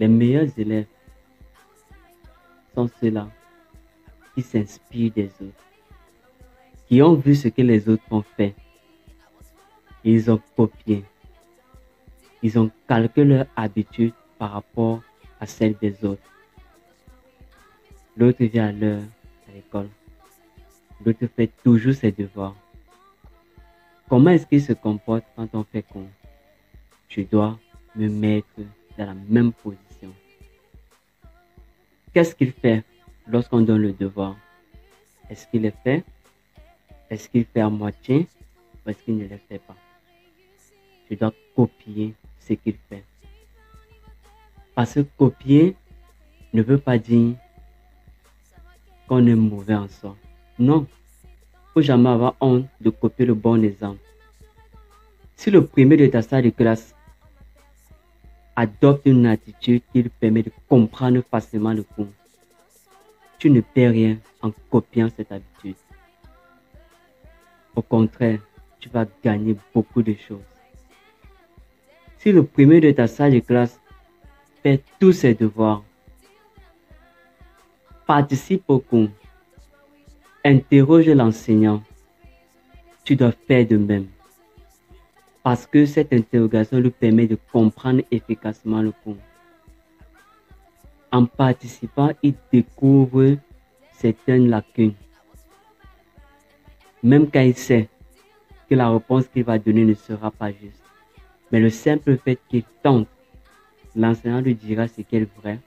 Les meilleurs élèves sont ceux-là qui s'inspirent des autres, qui ont vu ce que les autres ont fait. Et ils ont copié. Ils ont calqué leur habitude par rapport à celle des autres. L'autre vient à l'heure à l'école. L'autre fait toujours ses devoirs. Comment est-ce qu'il se comporte quand on fait con? Je dois me mettre dans la même position. Qu'est-ce qu'il fait lorsqu'on donne le devoir? Est-ce qu'il le fait? Est-ce qu'il fait à moitié? Ou est-ce qu'il ne le fait pas? Je dois copier ce qu'il fait. Parce que copier ne veut pas dire qu'on est mauvais en soi. Non. Il ne faut jamais avoir honte de copier le bon exemple. Si le premier de ta salle de classe adopte une attitude qui lui permet de comprendre facilement le cours, tu ne perds rien en copiant cette habitude. Au contraire, tu vas gagner beaucoup de choses. Si le premier de ta salle de classe fait tous ses devoirs, participe au cours, interroge l'enseignant, tu dois faire de même. Parce que cette interrogation lui permet de comprendre efficacement le cours. En participant, il découvre certaines lacunes. Même quand il sait que la réponse qu'il va donner ne sera pas juste. Mais le simple fait qu'il tente, l'enseignant lui dira ce qui est vrai.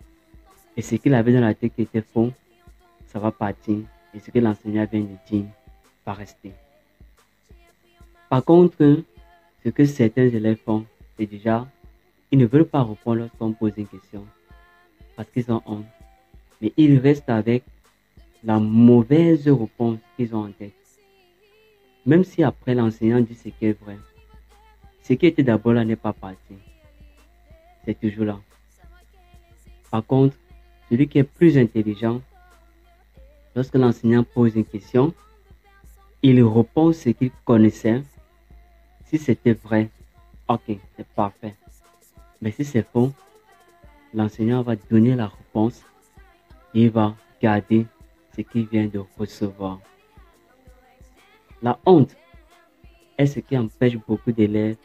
Et ce qu'il avait dans la tête qui était faux, ça va partir. Et ce que l'enseignant vient de dire va rester. Par contre, ce que certains élèves font, c'est déjà, ils ne veulent pas répondre lorsqu'on pose une question. Parce qu'ils ont honte. Mais ils restent avec la mauvaise réponse qu'ils ont en tête. Même si après l'enseignant dit ce qui est vrai, ce qui était d'abord là n'est pas parti. C'est toujours là. Par contre, celui qui est plus intelligent, lorsque l'enseignant pose une question, il répond ce qu'il connaissait. Si c'était vrai, ok, c'est parfait. Mais si c'est faux, l'enseignant va donner la réponse et il va garder ce qu'il vient de recevoir. La honte est ce qui empêche beaucoup d'élèves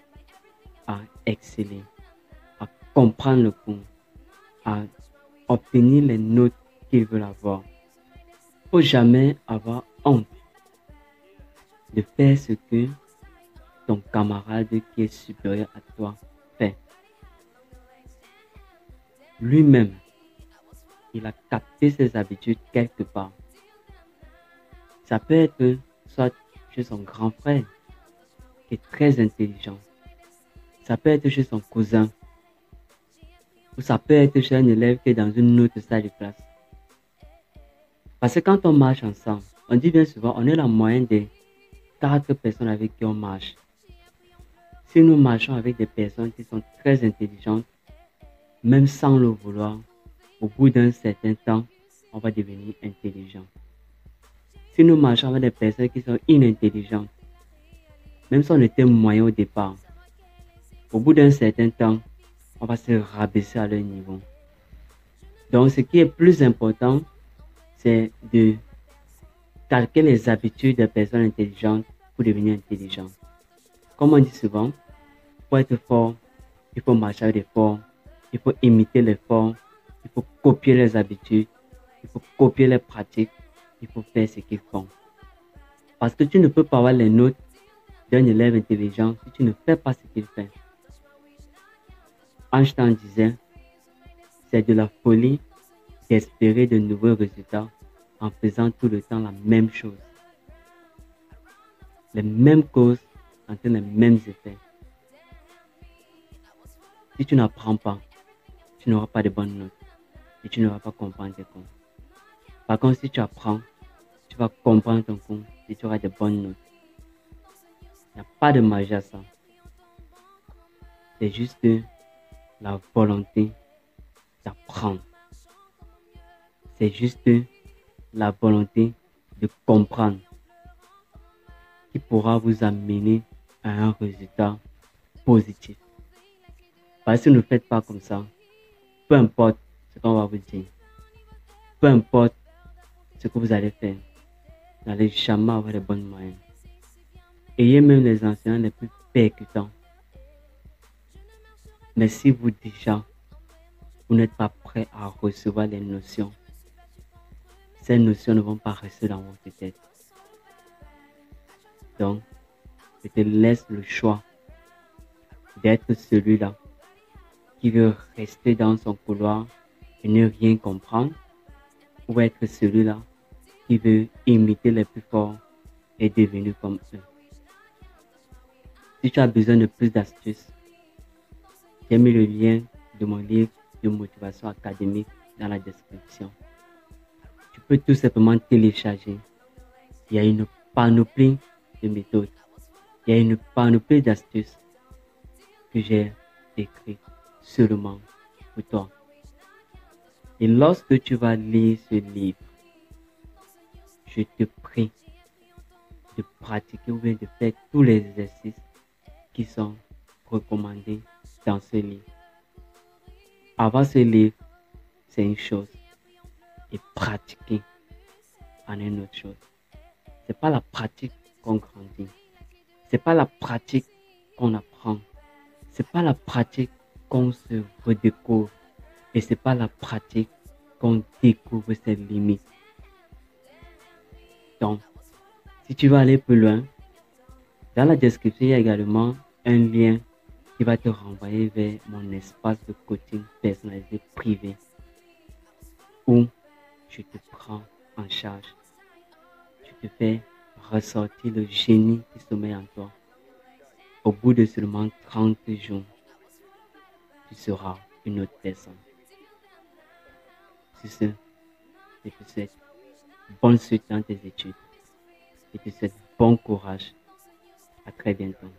à exceller, à comprendre le cours, à obtenir les notes qu'ils veulent avoir. Il ne faut jamais avoir honte de faire ce que ton camarade qui est supérieur à toi fait. Lui-même, il a capté ses habitudes quelque part. Ça peut être soit chez son grand frère, qui est très intelligent. Ça peut être chez son cousin. Ou ça peut être chez un élève qui est dans une autre salle de classe. Parce que quand on marche ensemble, on dit bien souvent, on est la moyenne des 4 personnes avec qui on marche. Si nous marchons avec des personnes qui sont très intelligentes, même sans le vouloir, au bout d'un certain temps, on va devenir intelligent. Si nous marchons avec des personnes qui sont inintelligentes, même si on était moyen au départ, au bout d'un certain temps, on va se rabaisser à leur niveau. Donc, ce qui est plus important, c'est de calquer les habitudes des personnes intelligentes pour devenir intelligent. Comme on dit souvent, pour être fort, il faut marcher avec des forts, il faut imiter les forts, il faut copier les habitudes, il faut copier les pratiques, il faut faire ce qu'ils font. Parce que tu ne peux pas avoir les notes d'un élève intelligent si tu ne fais pas ce qu'il fait. Einstein disait, c'est de la folie d'espérer de nouveaux résultats en faisant tout le temps la même chose. Les mêmes causes entraînent les mêmes effets. Si tu n'apprends pas, tu n'auras pas de bonnes notes et tu ne vas pas comprendre tes cours. Par contre, si tu apprends, tu vas comprendre ton cours et tu auras de bonnes notes. Il n'y a pas de magie à ça. C'est juste la volonté d'apprendre. c'est juste la volonté de comprendre qui pourra vous amener à un résultat positif. Parce que si vous ne faites pas comme ça, peu importe ce qu'on va vous dire, peu importe ce que vous allez faire, vous n'allez jamais avoir les bonnes moyennes. Ayez même les enseignants les plus percutants. Mais si vous déjà, vous n'êtes pas prêt à recevoir les notions, ces notions ne vont pas rester dans votre tête. Donc, je te laisse le choix d'être celui-là qui veut rester dans son couloir et ne rien comprendre, ou être celui-là qui veut imiter les plus forts et devenir comme eux. Si tu as besoin de plus d'astuces, j'ai mis le lien de mon livre de motivation académique dans la description. Tu peux tout simplement télécharger. Il y a une panoplie de méthodes. Il y a une panoplie d'astuces que j'ai écrites seulement pour toi. Et lorsque tu vas lire ce livre, je te prie de pratiquer ou bien de faire tous les exercices qui sont recommandés dans ce livre. Avoir ce livre, c'est une chose. Et pratiquer en est une autre chose. C'est pas la pratique qu'on grandit. C'est pas la pratique qu'on apprend. C'est pas la pratique qu'on se redécouvre. Et c'est pas la pratique qu'on découvre ses limites. Donc, si tu veux aller plus loin, dans la description, il y a également un lien qui va te renvoyer vers mon espace de coaching personnalisé privé où je te prends en charge. Je te fais ressortir le génie qui sommeille en toi. Au bout de seulement 30 jours, tu seras une autre personne. Sur ce, je te souhaite bonne suite dans tes études. Je te souhaite bon courage. À très bientôt.